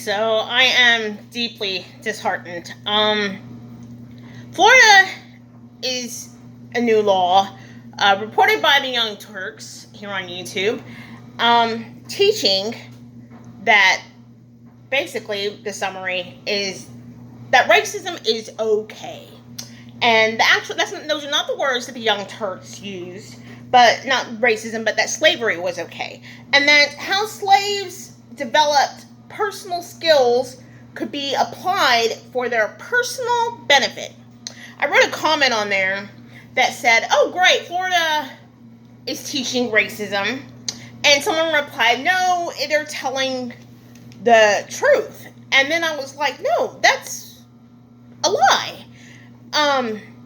So I am deeply disheartened. Florida is a new law reported by the Young Turks here on YouTube, teaching that basically the summary is that racism is okay. And those are not the words that the Young Turks used, but not racism, but that slavery was okay. And that how slaves developed personal skills could be applied for their personal benefit. I wrote a comment on there that said, oh great, Florida is teaching racism. And someone replied, no, they're telling the truth. And then I was like, no, that's a lie.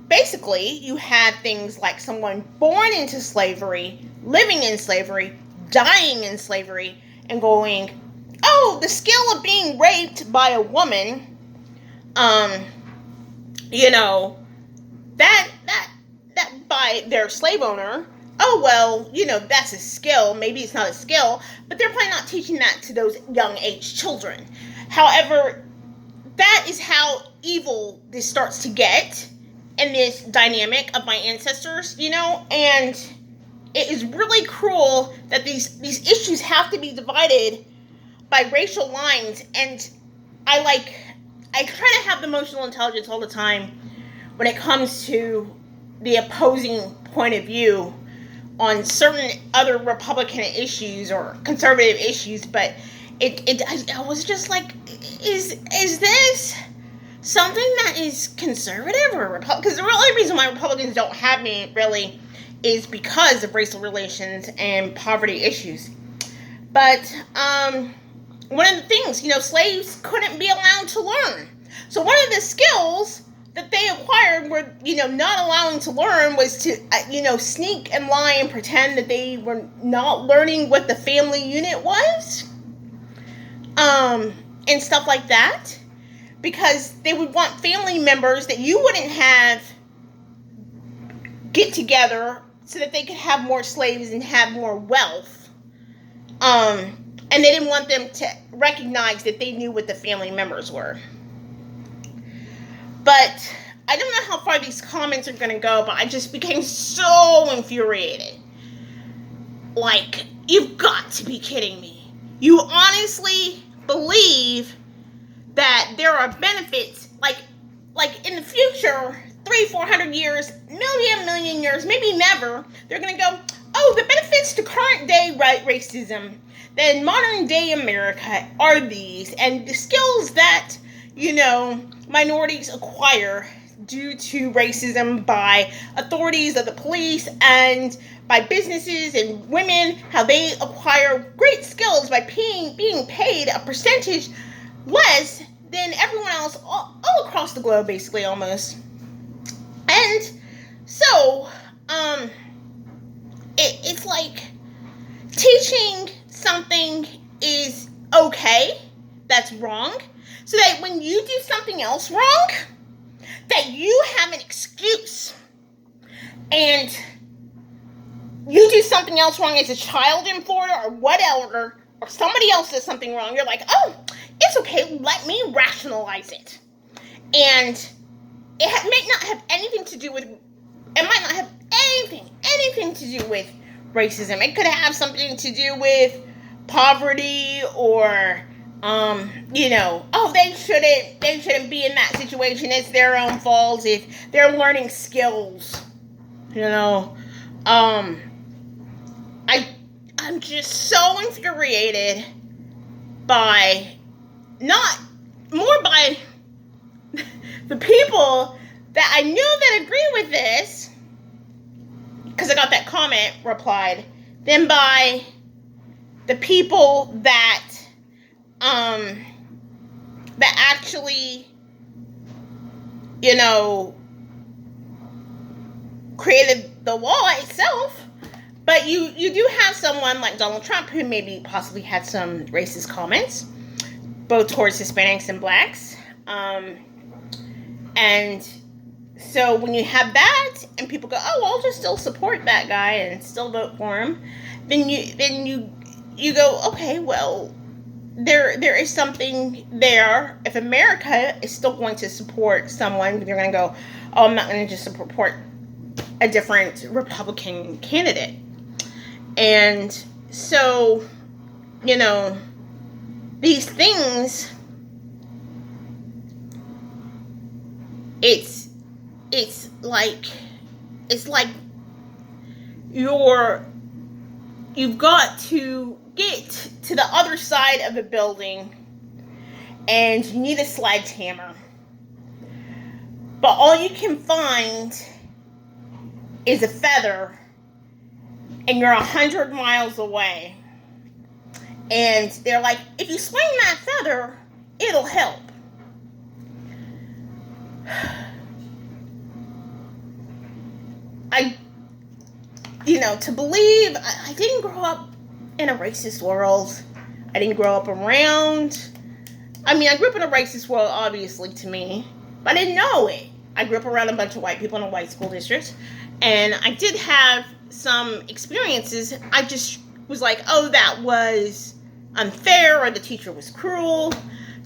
Basically, you had things like someone born into slavery, living in slavery, dying in slavery, and going, oh, the skill of being raped by a woman, that by their slave owner, oh, well, that's a skill. Maybe it's not a skill, but they're probably not teaching that to those young age children. However, that is how evil this starts to get in this dynamic of my ancestors, and it is really cruel that these issues have to be divided by racial lines. And I try to have emotional intelligence all the time when it comes to the opposing point of view on certain other Republican issues or conservative issues, but I was just like, is this something that is conservative or Republican? Because the only reason why Republicans don't have me really is because of racial relations and poverty issues. But one of the things, slaves couldn't be allowed to learn. So one of the skills that they acquired were, not allowing to learn was to, sneak and lie and pretend that they were not learning what the family unit was. And stuff like that. Because they would want family members that you wouldn't have get together so that they could have more slaves and have more wealth. And they didn't want them to recognize that they knew what the family members were. But I don't know how far these comments are going to go, but I just became so infuriated. Like, you've got to be kidding me. You honestly believe that there are benefits, like in the future, 300-400 years, million years, maybe never, they're going to go, oh, the benefits to current day racism, then modern day America are these, and the skills that, minorities acquire due to racism by authorities of the police and by businesses and women, how they acquire great skills by being paid a percentage less than everyone else all across the globe, basically, almost. And so, it's like teaching something is okay, that's wrong, so that when you do something else wrong, that you have an excuse. And you do something else wrong as a child in Florida or whatever, or somebody else does something wrong, you're like, oh, it's okay, let me rationalize it. And it might not have anything to do with racism. It could have something to do with poverty or, oh, they shouldn't be in that situation. It's their own fault if they're learning skills. I'm just so infuriated by the people that I knew that agree with this, because I got that comment replied, than by the people that actually, created the law itself. But you do have someone like Donald Trump who maybe possibly had some racist comments, both towards Hispanics and blacks. And so when you have that and people go, oh, I'll just still support that guy and still vote for him, then you go, okay, well, there is something there. If America is still going to support someone, they're going to go, oh, I'm not going to just support a different Republican candidate. And so, these things, it's like you've got to get to the other side of the building and you need a sledgehammer. But all you can find is a feather and you're 100 miles away. And they're like, if you swing that feather, it'll help. To believe, I didn't grow up in a racist world. I didn't grow up around, I grew up in a racist world, obviously, to me, but I didn't know it. I grew up around a bunch of white people in a white school district, and I did have some experiences. I just was like, oh, that was unfair, or the teacher was cruel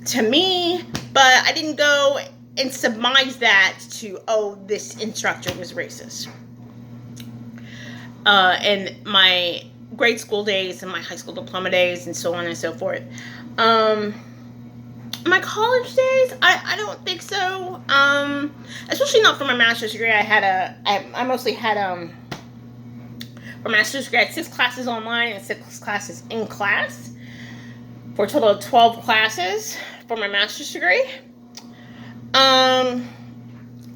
to me, but I didn't go and surmise that to, oh, this instructor was racist. In my grade school days and my high school diploma days and so on and so forth. My college days, I don't think so. Especially not for my master's degree. I mostly had, for my master's degree, I had 6 classes online and 6 classes in class, for a total of 12 classes for my master's degree. In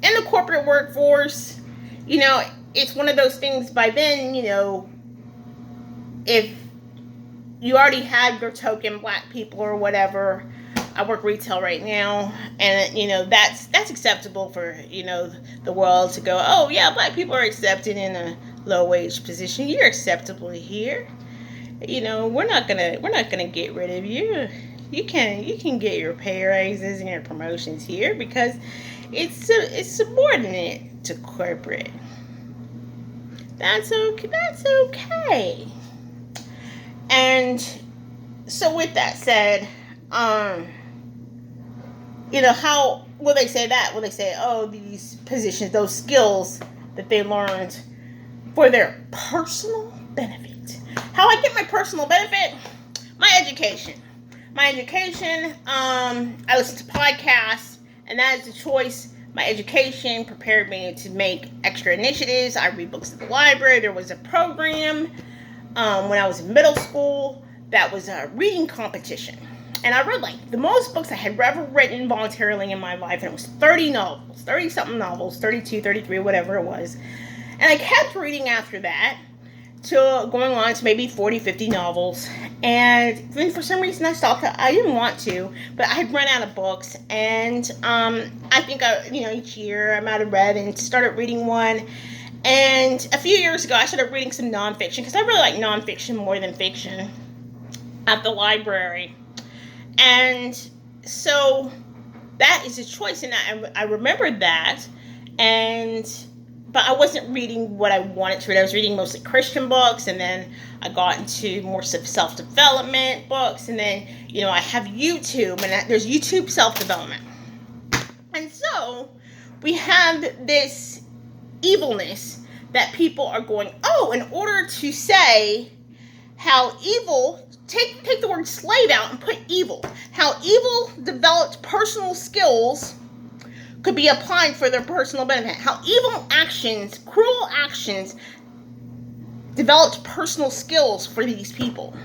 the corporate workforce, it's one of those things by then, if you already had your token black people or whatever. I work retail right now, and that's acceptable for the world to go, oh yeah, black people are accepted in a low wage position. You're acceptable here. We're not gonna get rid of you. You can get your pay raises and your promotions here because it's subordinate to corporate. That's okay. And so with that said, how will they say that? Will they say, oh, these positions, those skills that they learned for their personal benefit? How I get my personal benefit? My education. I listen to podcasts, and that is a choice. My education prepared me to make extra initiatives. I read books at the library. There was a program when I was in middle school that was a reading competition. And I read the most books I had ever written voluntarily in my life. And it was 30-something novels, 32, 33, whatever it was. And I kept reading after that, till going on to maybe 40, 50 novels. And then for some reason I stopped. I didn't want to, but I had run out of books. And I think each year I might have read and started reading one. And a few years ago I started reading some nonfiction, because I really like nonfiction more than fiction, at the library. And so that is a choice, and I remembered that, but I wasn't reading what I wanted to read. I was reading mostly Christian books, and then I got into more self-development books, and then, I have YouTube, and there's YouTube self-development. And so we have this evilness that people are going, oh, in order to say how evil, take the word slave out and put evil, how evil developed personal skills could be applied for their personal benefit, how evil actions, cruel actions, developed personal skills for these people.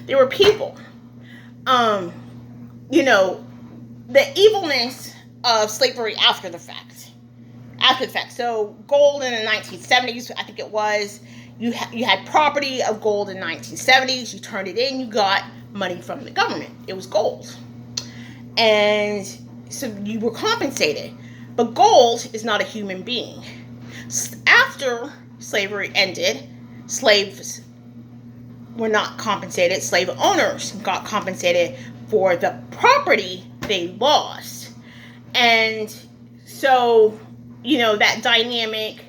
They were people. The evilness of slavery after the fact. So gold in the 1970s, I think it was, you had property of gold in the 1970s. You turned it in, you got money from the government. It was gold. And so you were compensated. But gold is not a human being. After slavery ended, slaves were not compensated. Slave owners got compensated for the property they lost. And so, that dynamic,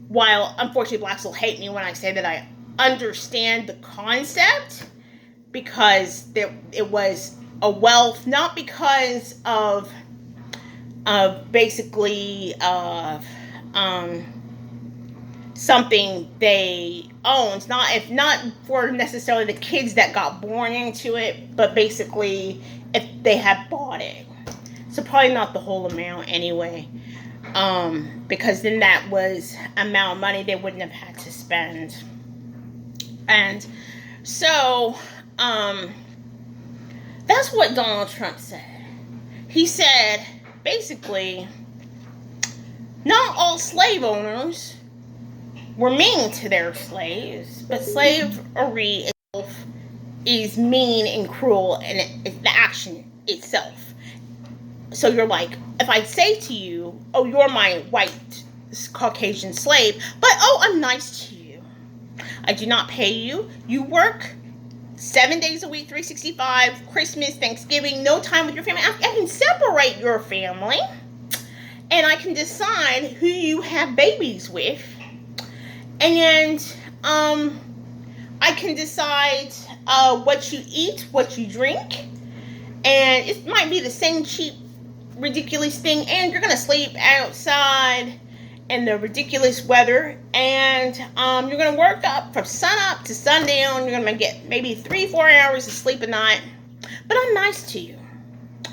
while unfortunately blacks will hate me when I say that I understand the concept, because it was a wealth, not because of basically something they owned, not for necessarily the kids that got born into it, but basically if they had bought it. So probably not the whole amount anyway, because then that was amount of money they wouldn't have had to spend. And so that's what Donald Trump said. He said basically not all slave owners were mean to their slaves, but slavery itself is mean and cruel, and it's the action itself. So you're like, if I say to you, oh, you're my white Caucasian slave, but oh, I'm nice to you. I do not pay you. You work 7 days a week, 365, Christmas, Thanksgiving, no time with your family. I can separate your family, and I can decide who you have babies with. And I can decide what you eat, what you drink, and it might be the same cheap, ridiculous thing, and you're going to sleep outside in the ridiculous weather, and you're going to work up from sun up to sundown. You're going to get maybe 3-4 hours of sleep a night, but I'm nice to you.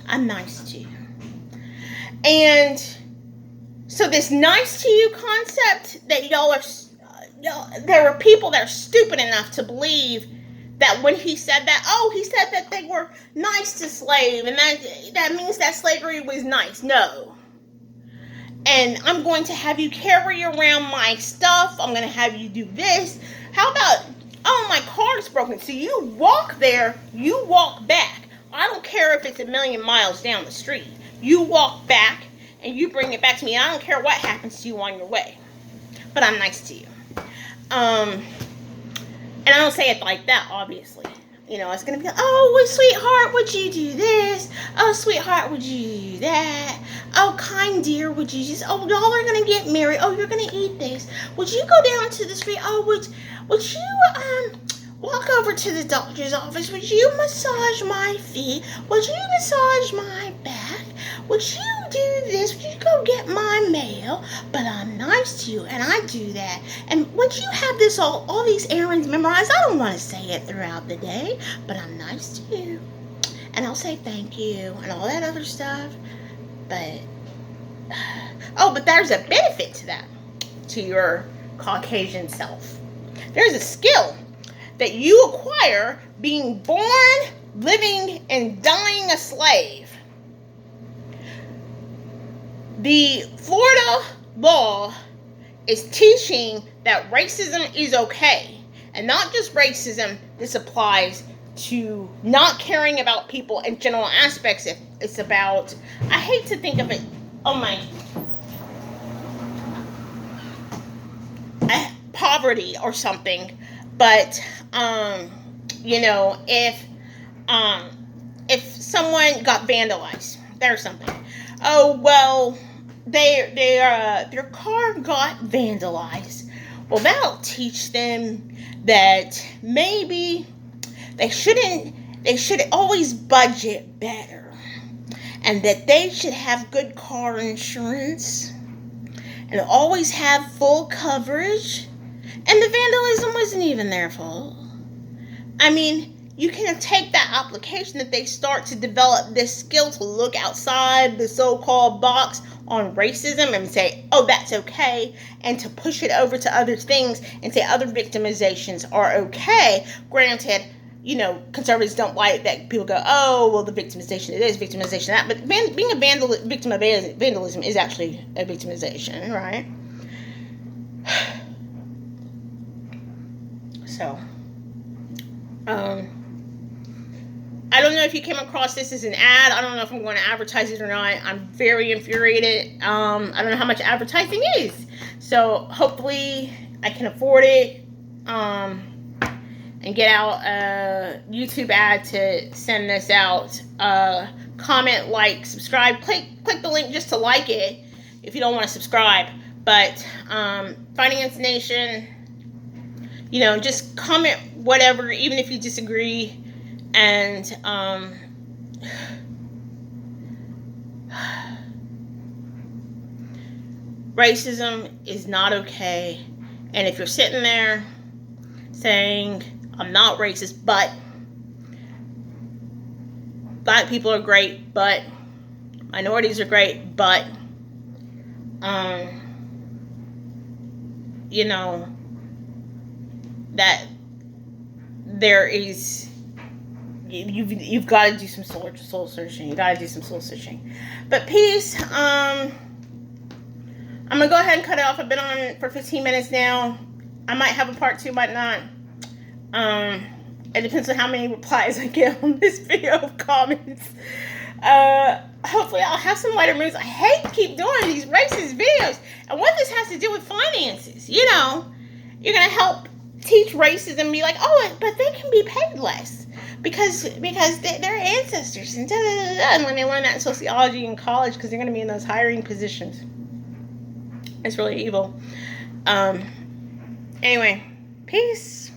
I'm nice to you. And so this nice to you concept that there were people that are stupid enough to believe that when he said that, he said that they were nice to slave, and that means that slavery was nice. No. And I'm going to have you carry around my stuff. I'm going to have you do this. How about, my car's broken. So you walk there, you walk back. I don't care if it's 1,000,000 miles down the street. You walk back, and you bring it back to me. And I don't care what happens to you on your way. But I'm nice to you. And I don't say it like that, obviously. It's going to be like, oh, sweetheart, would you do this? Oh, sweetheart, would you do that? Oh, kind dear, would you just, y'all are going to get married. Oh, you're going to eat this. Would you go down to the street? Oh, would you, walk over to the doctor's office? Would you massage my feet? Would you massage my back? Would you do this? Would you go get my mail? But I'm nice to you, and I do that. And once you have this all these errands memorized, I don't want to say it throughout the day, but I'm nice to you. And I'll say thank you and all that other stuff. But, but there's a benefit to that, to your Caucasian self. There's a skill that you acquire being born, living, and dying a slave. The Florida law is teaching that racism is okay. And not just racism, this applies to not caring about people in general aspects. It's about, I hate to think of it, poverty or something. But, if someone got vandalized, there's something. Oh, well, their car got vandalized. Well, that'll teach them that maybe they should always budget better, and that they should have good car insurance and always have full coverage, and the vandalism wasn't even their fault. I mean, you can take that application that they start to develop this skill to look outside the so-called box on racism and say, oh, that's okay, and to push it over to other things and say other victimizations are okay. Granted, conservatives don't like that people go, oh, well, the victimization, it is victimization, that, but being a victim of vandalism is actually a victimization, right? So, I don't know if you came across this as an ad. I don't know if I'm going to advertise it or not. I'm very infuriated. I don't know how much advertising is. So hopefully I can afford it and get out a YouTube ad to send this out. Comment, like, subscribe. Click the link just to like it if you don't want to subscribe. But Finance Nation, just comment whatever, even if you disagree. And racism is not okay. And if you're sitting there saying, I'm not racist, but black people are great, but minorities are great, but you know, that there is, you've got to do some soul searching. You got to do some soul searching. But peace. I'm gonna go ahead and cut it off. I've been on for 15 minutes now. I might have a part 2, might not. It depends on how many replies I get on this video of comments. Hopefully I'll have some lighter moods. I hate to keep doing these racist videos. And what this has to do with finances, you know, you're gonna help teach racism and be like, oh, but they can be paid less because they're ancestors and da da da da. And when they learn that in sociology in college, because they're gonna be in those hiring positions, it's really evil. Anyway, peace.